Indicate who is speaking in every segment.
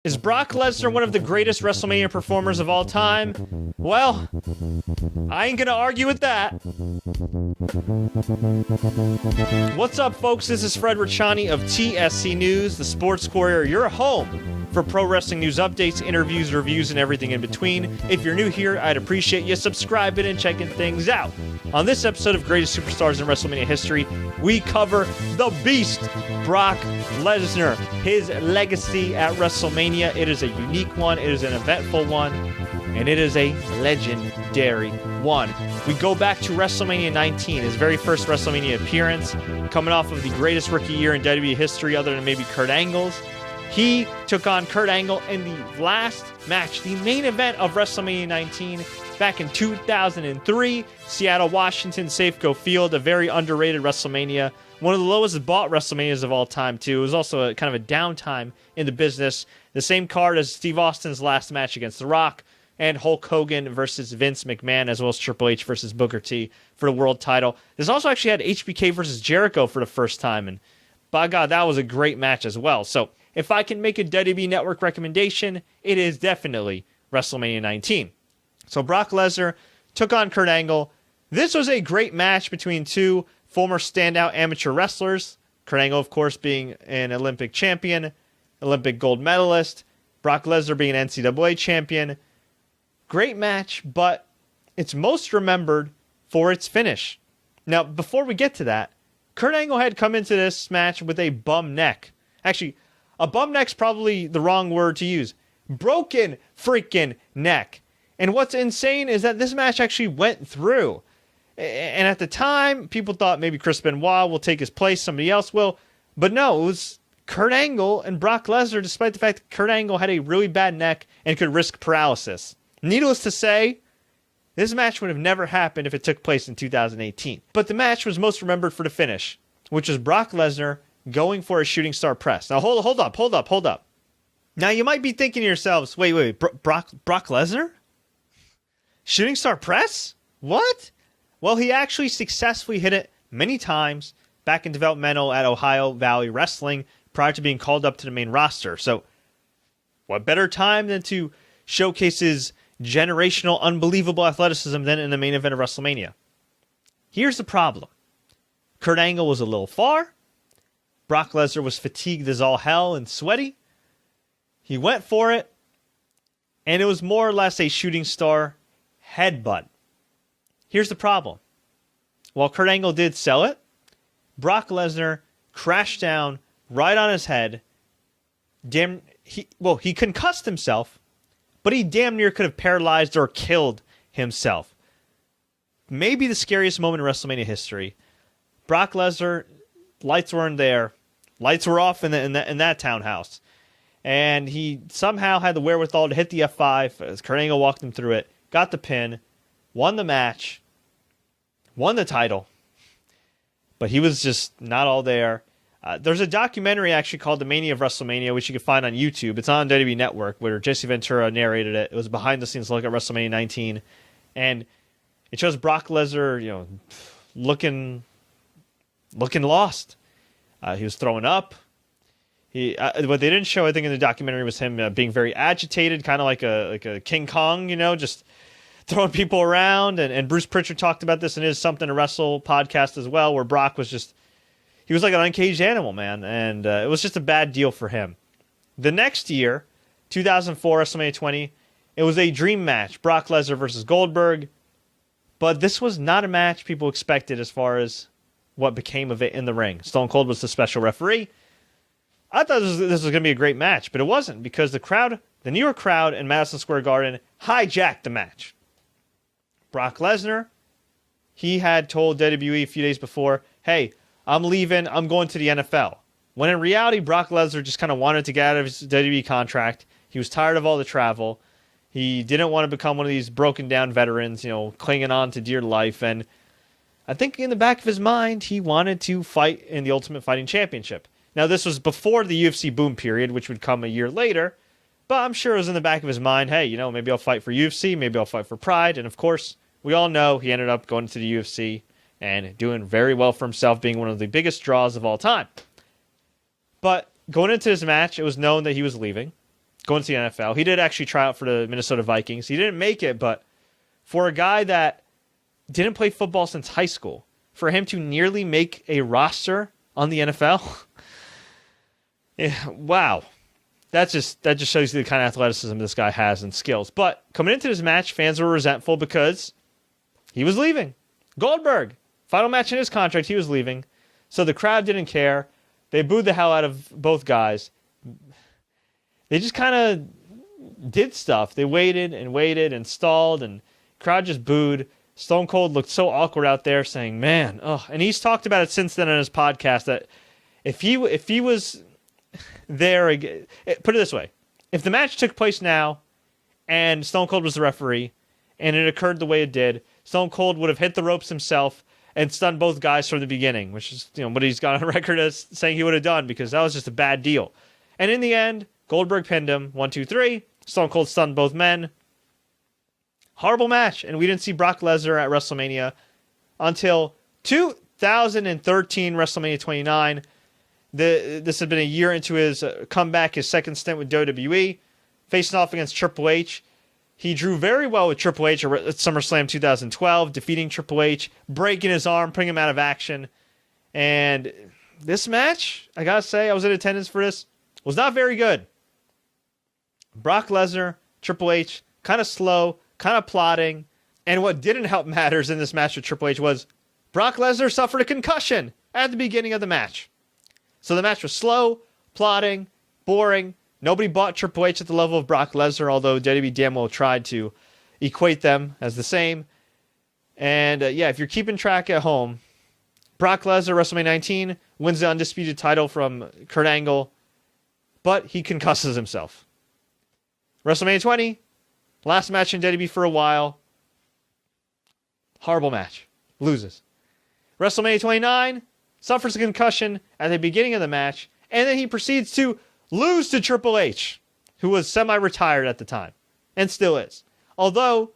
Speaker 1: Is Brock Lesnar one of the greatest WrestleMania performers of all time? Well, I ain't gonna argue with that. What's up, folks? This is Fred Richani of TSC News, the Sports Courier, your home for pro wrestling news updates, interviews, reviews, and everything in between. If you're new here, I'd appreciate you subscribing and checking things out. On this episode of Greatest Superstars in WrestleMania History, we cover the Beast, Brock Lesnar, his legacy at WrestleMania. It is a unique one, it is an eventful one, and it is a legendary one. We go back to WrestleMania 19, his very first WrestleMania appearance, coming off of the greatest rookie year in WWE history other than maybe Kurt Angle's. He took on Kurt Angle in the last match, the main event of WrestleMania 19, back in 2003, Seattle, Washington, Safeco Field, a very underrated WrestleMania. One of the lowest bought WrestleManias of all time, too. It was also a kind of a downtime in the business. The same card as Steve Austin's last match against The Rock, and Hulk Hogan versus Vince McMahon, as well as Triple H versus Booker T for the world title. This also actually had HBK versus Jericho for the first time, and by God, that was a great match as well. So, if I can make a WWE Network recommendation, it is definitely WrestleMania 19. So Brock Lesnar took on Kurt Angle. This was a great match between two former standout amateur wrestlers. Kurt Angle, of course, being an Olympic champion, Olympic gold medalist. Brock Lesnar being an NCAA champion. Great match, but it's most remembered for its finish. Now, before we get to that, Kurt Angle had come into this match with a bum neck. Actually, a bum neck's probably the wrong word to use. Broken freaking neck. And what's insane is that this match actually went through. And at the time, people thought maybe Chris Benoit will take his place, somebody else will. But no, it was Kurt Angle and Brock Lesnar, despite the fact that Kurt Angle had a really bad neck and could risk paralysis. Needless to say, this match would have never happened if it took place in 2018. But the match was most remembered for the finish, which was Brock Lesnar going for a shooting star press. Now, hold up. Now, you might be thinking to yourselves, wait, Brock Lesnar? Shooting star press? What? Well, he actually successfully hit it many times back in developmental at Ohio Valley Wrestling prior to being called up to the main roster. So, what better time than to showcase his generational, unbelievable athleticism than in the main event of WrestleMania? Here's the problem. Kurt Angle was a little far. Brock Lesnar was fatigued as all hell and sweaty. He went for it, and it was more or less a shooting star headbutt. Here's the problem. While Kurt Angle did sell it, Brock Lesnar crashed down right on his head. He concussed himself, but he damn near could have paralyzed or killed himself. Maybe the scariest moment in WrestleMania history. Brock Lesnar, lights weren't there. Lights were off in that townhouse. And he somehow had the wherewithal to hit the F5 as Kurt Angle walked him through it, got the pin, won the match, won the title. But he was just not all there. There's a documentary actually called The Mania of WrestleMania, which you can find on YouTube. It's on WWE Network, where Jesse Ventura narrated it. It was a behind-the-scenes look at WrestleMania 19. And it shows Brock Lesnar, looking lost. He was throwing up. What they didn't show, I think, in the documentary was him being very agitated, kind of like a King Kong, just throwing people around. And Bruce Pritchard talked about this in his Something to Wrestle podcast as well, where Brock was he was like an uncaged animal, man. And it was just a bad deal for him. The next year, 2004, WrestleMania 20, it was a dream match, Brock Lesnar versus Goldberg. But this was not a match people expected as far as what became of it in the ring. Stone Cold was the special referee. I thought this was going to be a great match, but it wasn't, because the New York crowd in Madison Square Garden hijacked the match. Brock Lesnar, he had told WWE a few days before, hey, I'm leaving, I'm going to the NFL. When in reality, Brock Lesnar just kind of wanted to get out of his WWE contract. He was tired of all the travel. He didn't want to become one of these broken down veterans, clinging on to dear life. And I think in the back of his mind, he wanted to fight in the Ultimate Fighting Championship. Now, this was before the UFC boom period, which would come a year later, but I'm sure it was in the back of his mind, hey, maybe I'll fight for UFC, maybe I'll fight for Pride, and of course, we all know he ended up going to the UFC and doing very well for himself, being one of the biggest draws of all time. But going into this match, it was known that he was leaving. going to the NFL. He did actually try out for the Minnesota Vikings. He didn't make it, but for a guy that didn't play football since high school, for him to nearly make a roster on the NFL, wow. That just shows you the kind of athleticism this guy has and skills. But coming into this match, fans were resentful because he was leaving. Goldberg, final match in his contract, he was leaving. So the crowd didn't care. They booed the hell out of both guys. They just kind of did stuff. They waited and stalled, and the crowd just booed. Stone Cold looked so awkward out there saying, man, ugh. And he's talked about it since then on his podcast that if he was there, put it this way, if the match took place now and Stone Cold was the referee and it occurred the way it did, Stone Cold would have hit the ropes himself and stunned both guys from the beginning, which is what he's got on record as saying he would have done because that was just a bad deal. And in the end, Goldberg pinned him 1, 2, 3. Stone Cold stunned both men. Horrible match, and we didn't see Brock Lesnar at WrestleMania until 2013, WrestleMania 29. This had been a year into his comeback, his second stint with WWE, facing off against Triple H. He drew very well with Triple H at SummerSlam 2012, defeating Triple H, breaking his arm, putting him out of action. And this match, I gotta say, I was in attendance for this, was not very good. Brock Lesnar, Triple H, kind of slow, kind of plodding. And what didn't help matters in this match with Triple H was Brock Lesnar suffered a concussion at the beginning of the match. So the match was slow, plodding, boring. Nobody bought Triple H at the level of Brock Lesnar, although WWE damn well tried to equate them as the same. And if you're keeping track at home, Brock Lesnar, WrestleMania 19, wins the undisputed title from Kurt Angle, but he concusses himself. WrestleMania 20, last match in WWE for a while. Horrible match. Loses. WrestleMania 29, suffers a concussion at the beginning of the match, and then he proceeds to lose to Triple H, who was semi-retired at the time, and still is. Although,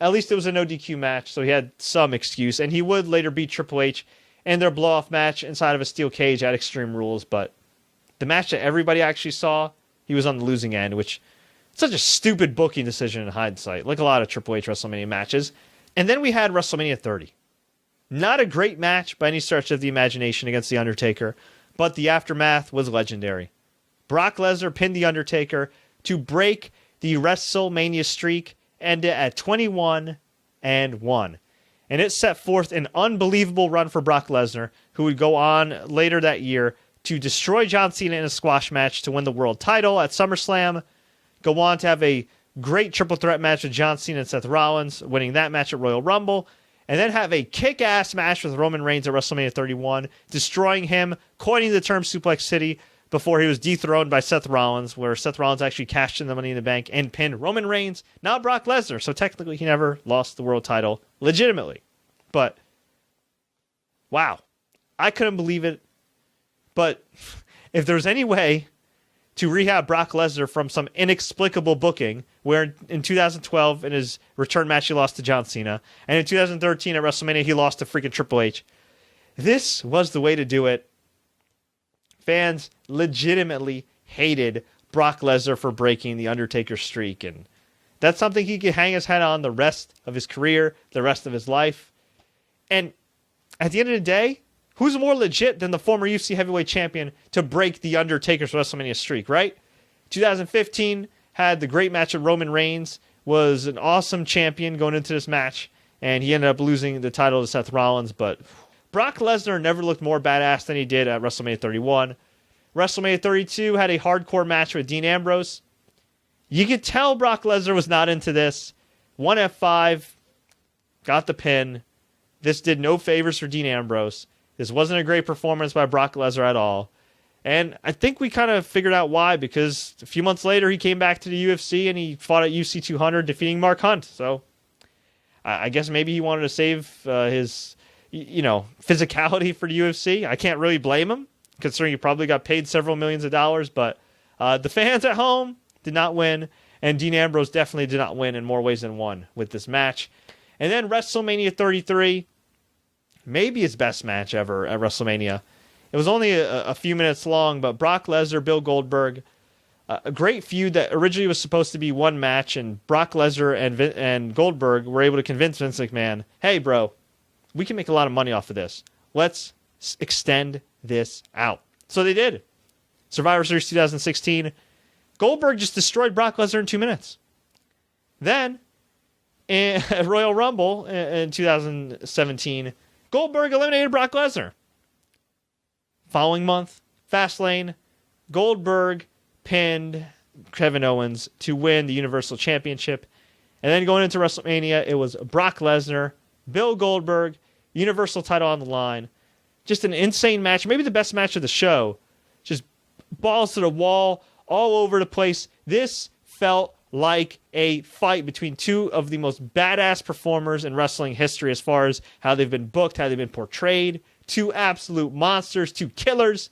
Speaker 1: at least it was a no DQ match, so he had some excuse, and he would later beat Triple H in their blow-off match inside of a steel cage at Extreme Rules, but the match that everybody actually saw, he was on the losing end, which such a stupid booking decision in hindsight, like a lot of Triple H WrestleMania matches. And then we had WrestleMania 30. Not a great match by any stretch of the imagination against The Undertaker, but the aftermath was legendary. Brock Lesnar pinned The Undertaker to break the WrestleMania streak, ended at 21-1. And it set forth an unbelievable run for Brock Lesnar, who would go on later that year to destroy John Cena in a squash match to win the world title at SummerSlam, go on to have a great triple threat match with John Cena and Seth Rollins, winning that match at Royal Rumble, and then have a kick-ass match with Roman Reigns at WrestleMania 31, destroying him, coining the term Suplex City before he was dethroned by Seth Rollins, where Seth Rollins actually cashed in the Money in the Bank and pinned Roman Reigns, not Brock Lesnar, so technically he never lost the world title legitimately. But, wow, I couldn't believe it. But if there's any way to rehab Brock Lesnar from some inexplicable booking, where in 2012, in his return match, he lost to John Cena, and in 2013 at WrestleMania, he lost to freaking Triple H. This was the way to do it. Fans legitimately hated Brock Lesnar for breaking the Undertaker streak, and that's something he could hang his head on the rest of his career, the rest of his life. And at the end of the day, who's more legit than the former UFC heavyweight champion to break the Undertaker's WrestleMania streak, right? 2015 had the great match with Roman Reigns, was an awesome champion going into this match, and he ended up losing the title to Seth Rollins, but Brock Lesnar never looked more badass than he did at WrestleMania 31. WrestleMania 32 had a hardcore match with Dean Ambrose. You could tell Brock Lesnar was not into this. 1 F5, got the pin. This did no favors for Dean Ambrose. This wasn't a great performance by Brock Lesnar at all. And I think we kind of figured out why, because a few months later he came back to the UFC and he fought at UFC 200 defeating Mark Hunt. So I guess maybe he wanted to save his physicality for the UFC. I can't really blame him, considering he probably got paid several millions of dollars. But the fans at home did not win, and Dean Ambrose definitely did not win in more ways than one with this match. And then WrestleMania 33, maybe his best match ever at WrestleMania. It was only a few minutes long, but Brock Lesnar, Bill Goldberg, A great feud that originally was supposed to be one match, and Brock Lesnar and Goldberg were able to convince Vince McMahon, hey, bro, we can make a lot of money off of this. Let's extend this out. So they did. Survivor Series 2016, Goldberg just destroyed Brock Lesnar in 2 minutes. Then, in Royal Rumble in 2017, Goldberg eliminated Brock Lesnar. Following month, Fastlane, Goldberg pinned Kevin Owens to win the Universal Championship. And then going into WrestleMania, it was Brock Lesnar, Bill Goldberg, Universal title on the line. Just an insane match, maybe the best match of the show. Just balls to the wall, all over the place. This felt like a fight between two of the most badass performers in wrestling history as far as how they've been booked, how they've been portrayed. Two absolute monsters, two killers.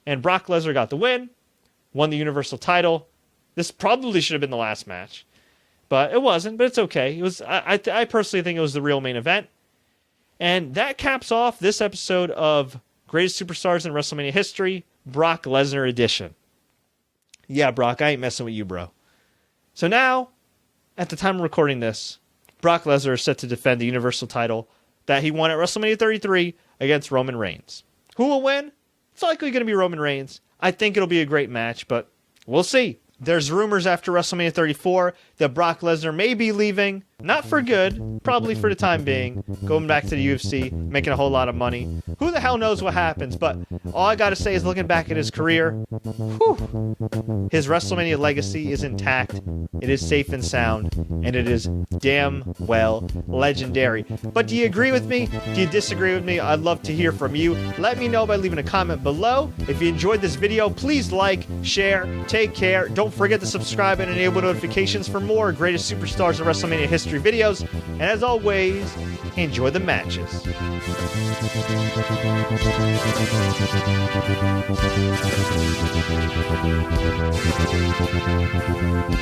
Speaker 1: And Brock Lesnar got the win, won the Universal title. This probably should have been the last match, but it wasn't, but it's okay. It was. I personally think it was the real main event. And that caps off this episode of Greatest Superstars in WrestleMania History, Brock Lesnar edition. Yeah, Brock, I ain't messing with you, bro. So now, at the time of recording this, Brock Lesnar is set to defend the Universal title that he won at WrestleMania 33 against Roman Reigns. Who will win? It's likely going to be Roman Reigns. I think it'll be a great match, but we'll see. There's rumors after WrestleMania 34 that Brock Lesnar may be leaving. Not for good, probably for the time being. Going back to the UFC, making a whole lot of money. Who the hell knows what happens, but all I gotta say is looking back at his career, his WrestleMania legacy is intact. It is safe and sound, and it is damn well legendary. But do you agree with me? Do you disagree with me? I'd love to hear from you. Let me know by leaving a comment below. If you enjoyed this video, please like, share, take care. Don't forget to subscribe and enable notifications for more Greatest Superstars of WrestleMania History videos. And as always, enjoy the matches.